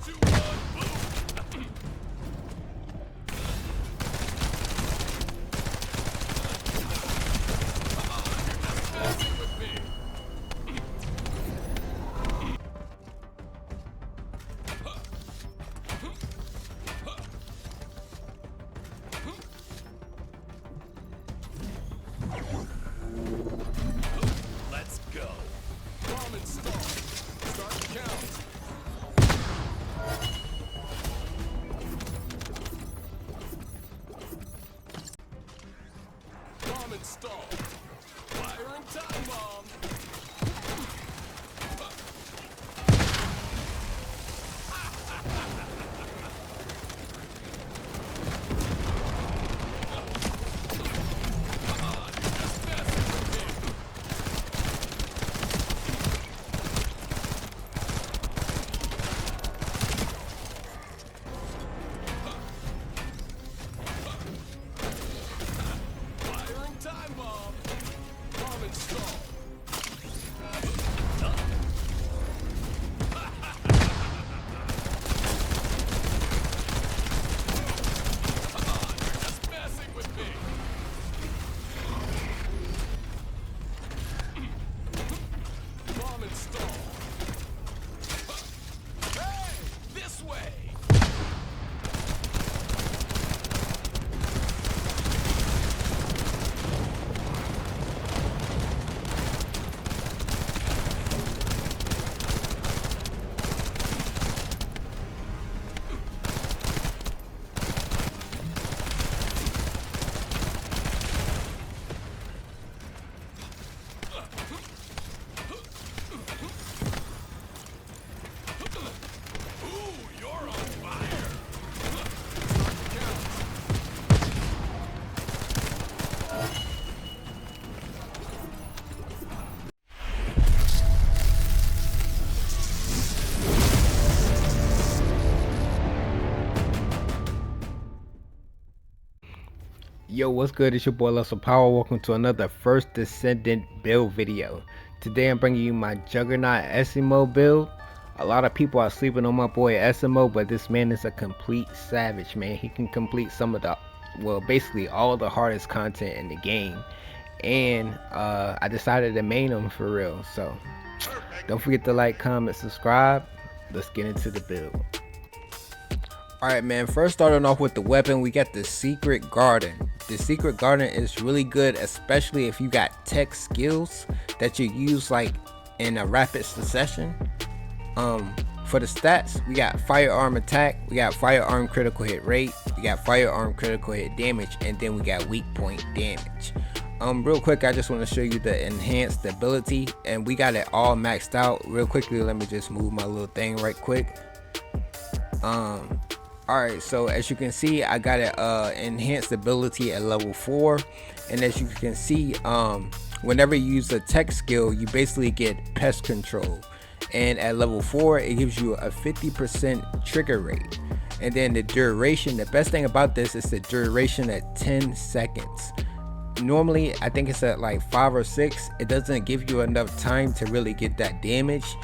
Let's go. Bomb installed. Start the count. Bomb installed. Fire and time bomb. Time bomb. Bomb installed. You're just messing with me. Bomb installed. Hey, this way. Yo, what's good? It's your boy Lesser Power. Welcome to another first Descendant build video. Today I'm bringing you my Juggernaut Esiemo build. A lot of people are sleeping on my boy Esiemo, but this man is a complete savage, man. He can complete some of the, well, basically all the hardest content in the game. And I decided to main him for real. So don't forget to like, comment, subscribe. Let's get into the build. Alright, man, first starting off with the weapon, we got the Secret Garden. The Secret Garden is really good, especially if you got tech skills that you use like in a rapid succession. For the stats, we got firearm attack, we got firearm critical hit rate, we got firearm critical hit damage, and then we got weak point damage. Real quick, I just want to show you the enhanced ability, and we got it all maxed out. Real quickly, let me just move my little thing right quick. Alright, so as you can see, I got it enhanced ability at level 4, and as you can see, whenever you use a tech skill, you basically get pest control, and at level 4 it gives you a 50% trigger rate. And then the duration, the best thing about this is the duration at 10 seconds. Normally I think it's at like 5 or 6. It doesn't give you enough time to really get that damage.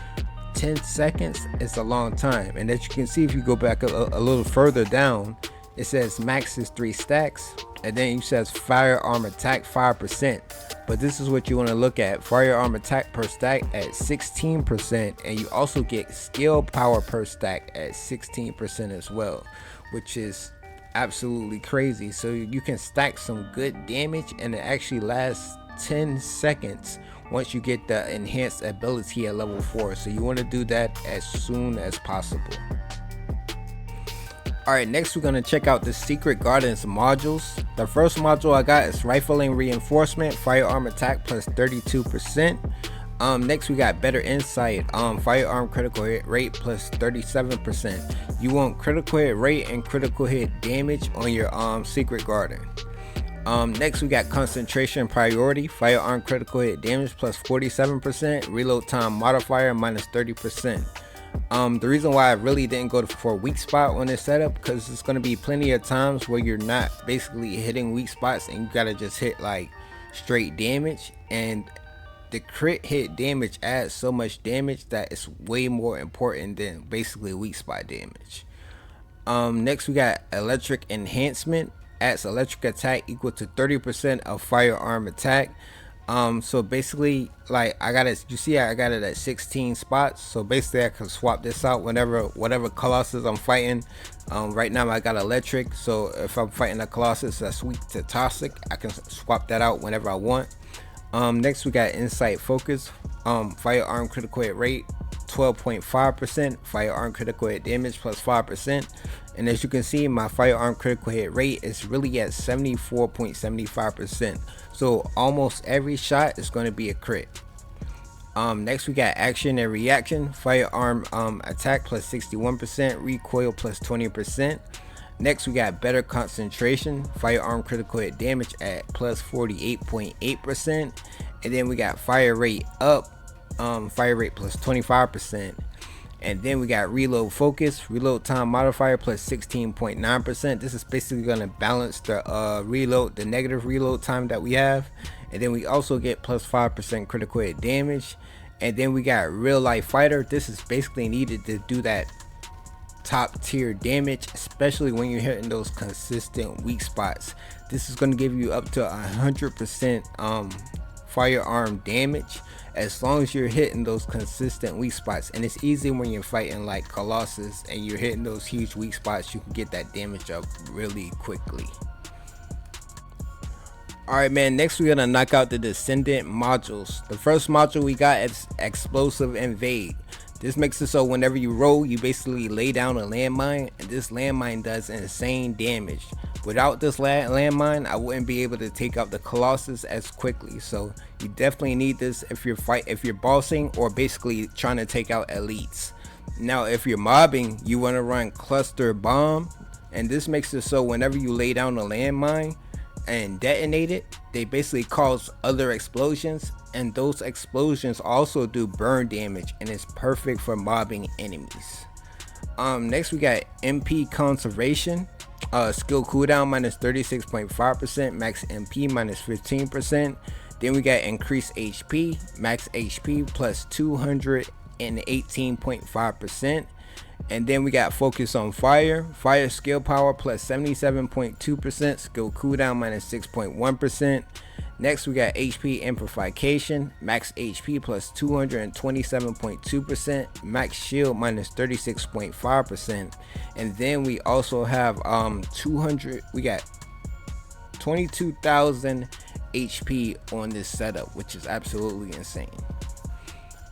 10 seconds is a long time, and as you can see, if you go back a little further down, it says max is 3 stacks, and then it says firearm attack 5%, but this is what you want to look at: firearm attack per stack at 16%, and you also get skill power per stack at 16% as well, which is absolutely crazy. So you can stack some good damage, and it actually lasts 10 seconds once you get the enhanced ability at level 4. So you want to do that as soon as possible. Alright, next we're going to check out the Secret Garden's modules. The first module I got is rifling reinforcement, firearm attack plus 32%. Next we got better insight, firearm critical hit rate plus 37%. You want critical hit rate and critical hit damage on your Secret Garden. Next we got concentration priority, firearm critical hit damage plus 47%, reload time modifier minus 30%. The reason why I really didn't go for a weak spot on this setup, because there's going to be plenty of times where you're not basically hitting weak spots and you gotta just hit like straight damage, and the crit hit damage adds so much damage that it's way more important than basically weak spot damage. Next we got electric enhancement, adds electric attack equal to 30% of firearm attack. So basically, like I got it, you see I got it at 16 spots. So basically I can swap this out whenever, whatever Colossus I'm fighting. Right now I got electric, so if I'm fighting a Colossus that's weak to toxic, I can swap that out whenever I want. Next we got insight focus, firearm critical hit rate 12.5%, firearm critical hit damage plus 5%. And as you can see, my firearm critical hit rate is really at 74.75%. So almost every shot is going to be a crit. Next we got action and reaction, firearm attack plus 61%, recoil plus 20%. Next we got better concentration, firearm critical hit damage at plus 48.8%. And then we got fire rate up, fire rate plus 25%. And then we got reload focus, reload time modifier plus 16.9%. This is basically going to balance the the negative reload time that we have. And then we also get plus 5% critical hit damage. And then we got real life fighter. This is basically needed to do that top tier damage, especially when you're hitting those consistent weak spots. This is going to give you up to 100% firearm damage as long as you're hitting those consistent weak spots. And it's easy when you're fighting like Colossus and you're hitting those huge weak spots, you can get that damage up really quickly. Alright man, next we're gonna knock out the Descendant modules. The first module we got is Explosive Invade. This makes it so whenever you roll, you basically lay down a landmine, and this landmine does insane damage. Without this landmine, I wouldn't be able to take out the Colossus as quickly. So you definitely need this if you're bossing or basically trying to take out elites. Now if you're mobbing, you want to run Cluster Bomb, and this makes it so whenever you lay down a landmine and detonate it, they basically cause other explosions, and those explosions also do burn damage, and it's perfect for mobbing enemies. Next we got MP Conservation, skill cooldown minus 36.5%, max MP minus 15%. Then we got increased HP, max HP plus 218.5%. And then we got focus on fire skill power plus 77.2%, skill cooldown minus 6.1%. Next we got HP amplification, max HP plus 227.2%, max shield minus 36.5%. And then we also have we got 22,000 HP on this setup, which is absolutely insane.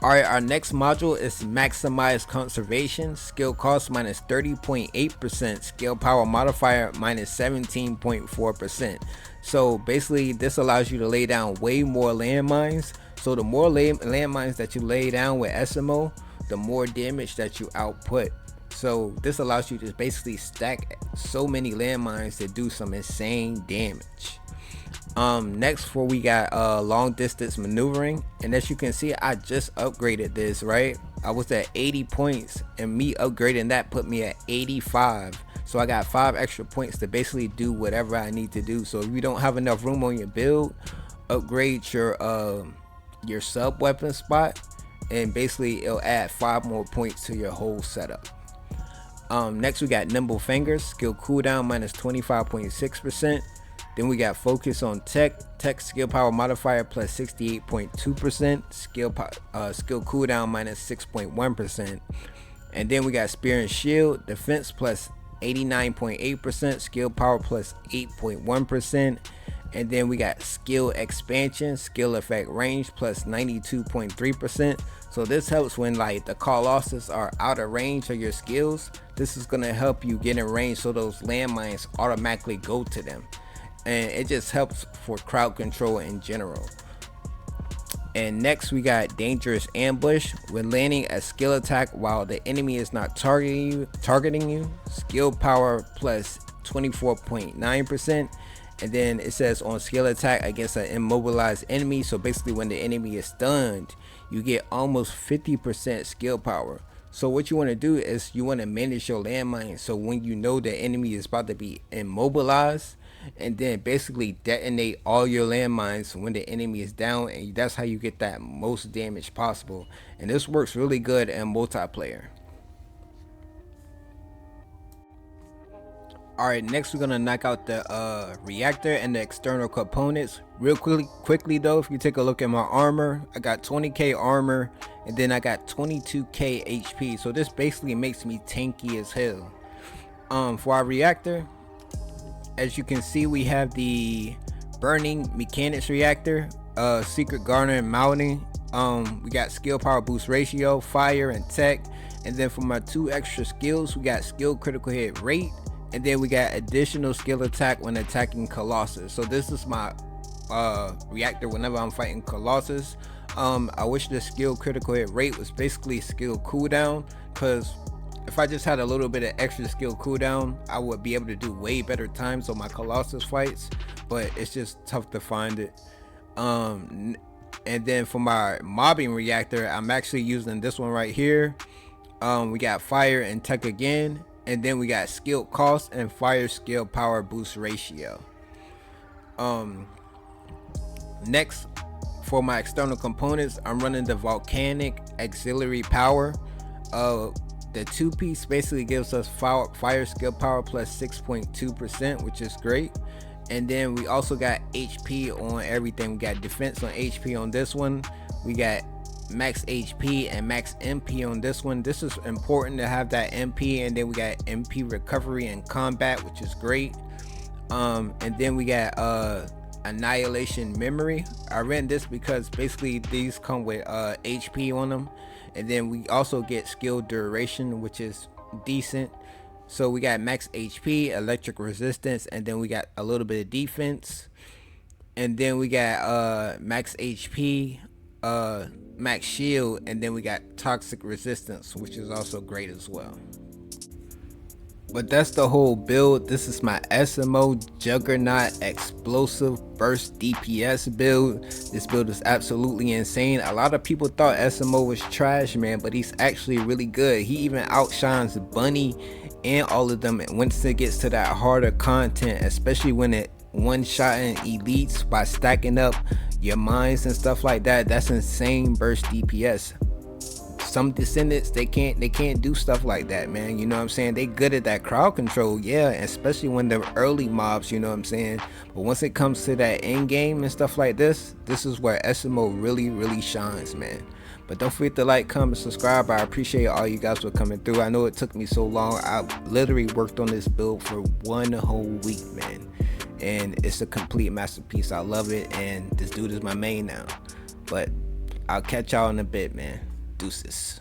Alright, our next module is Maximize Conservation, skill cost minus 30.8%, skill power modifier minus 17.4%. So basically this allows you to lay down way more landmines. So the more landmines that you lay down with Esiemo, the more damage that you output. So this allows you to basically stack so many landmines to do some insane damage. Next we got long distance maneuvering, and as you can see, I just upgraded this, right? I was at 80 points, and me upgrading that put me at 85. So I got 5 extra points to basically do whatever I need to do. So if you don't have enough room on your build, upgrade your sub weapon spot, and basically it'll add 5 more points to your whole setup. Next we got Nimble Fingers, skill cooldown minus 25.6%. Then we got focus on tech skill power modifier plus 68.2%, skill cooldown minus 6.1%. And then we got spear and shield, defense plus 89.8%, skill power plus 8.1%. And then we got skill expansion, skill effect range plus 92.3%. So this helps when like the Colossus are out of range of your skills. This is gonna help you get in range so those landmines automatically go to them. And it just helps for crowd control in general. And next we got Dangerous Ambush. When landing a skill attack while the enemy is not targeting you, skill power plus 24.9%. And then it says on skill attack against an immobilized enemy. So basically when the enemy is stunned, you get almost 50% skill power. So what you want to do is you want to manage your landmine, so when you know the enemy is about to be immobilized and then basically detonate all your landmines when the enemy is down, and that's how you get that most damage possible. And this works really good in multiplayer. All right, next we're gonna knock out the reactor and the external components real quickly though. If you take a look at my armor, I got 20k armor, and then I got 22k HP, so this basically makes me tanky as hell. For our reactor, as you can see, we have the burning mechanics reactor, secret garner and mounting. We got skill power boost ratio, fire and tech, and then for my 2 extra skills, we got skill critical hit rate, and then we got additional skill attack when attacking Colossus. So this is my reactor whenever I'm fighting Colossus. I wish the skill critical hit rate was basically skill cooldown, because if I just had a little bit of extra skill cooldown, I would be able to do way better times on my Colossus fights, but it's just tough to find it. And then for my mobbing reactor, I'm actually using this one right here. We got fire and tech again, and then we got skill cost and fire skill power boost ratio. Next, for my external components, I'm running the volcanic auxiliary power. The 2-piece basically gives us fire skill power plus 6.2%, which is great. And then we also got HP on everything. We got defense on HP on this one. We got max HP and max MP on this one. This is important to have that MP. And then we got MP recovery and combat, which is great. And then we got annihilation memory. I ran this because basically these come with HP on them. And then we also get skill duration, which is decent. So we got max HP, electric resistance, and then we got a little bit of defense. And then we got max HP, max shield, and then we got toxic resistance, which is also great as well. But that's the whole build. This is my Esiemo Juggernaut explosive burst DPS build. This build is absolutely insane. A lot of people thought Esiemo was trash, man, but he's actually really good. He even outshines Bunny and all of them once it gets to that harder content, especially when it one-shotting elites by stacking up your mines and stuff like that. That's insane burst DPS. Some Descendants, they can't do stuff like that, man. You know what I'm saying? They good at that crowd control, yeah, especially when they're early mobs, you know what I'm saying? But once it comes to that end game and stuff like this is where Esiemo really shines, man. But don't forget to like, comment, subscribe. I appreciate all you guys for coming through. I know it took me so long. I literally worked on this build for 1 whole week, man, and it's a complete masterpiece. I love it, and this dude is my main now. But I'll catch y'all in a bit, man. Deuces.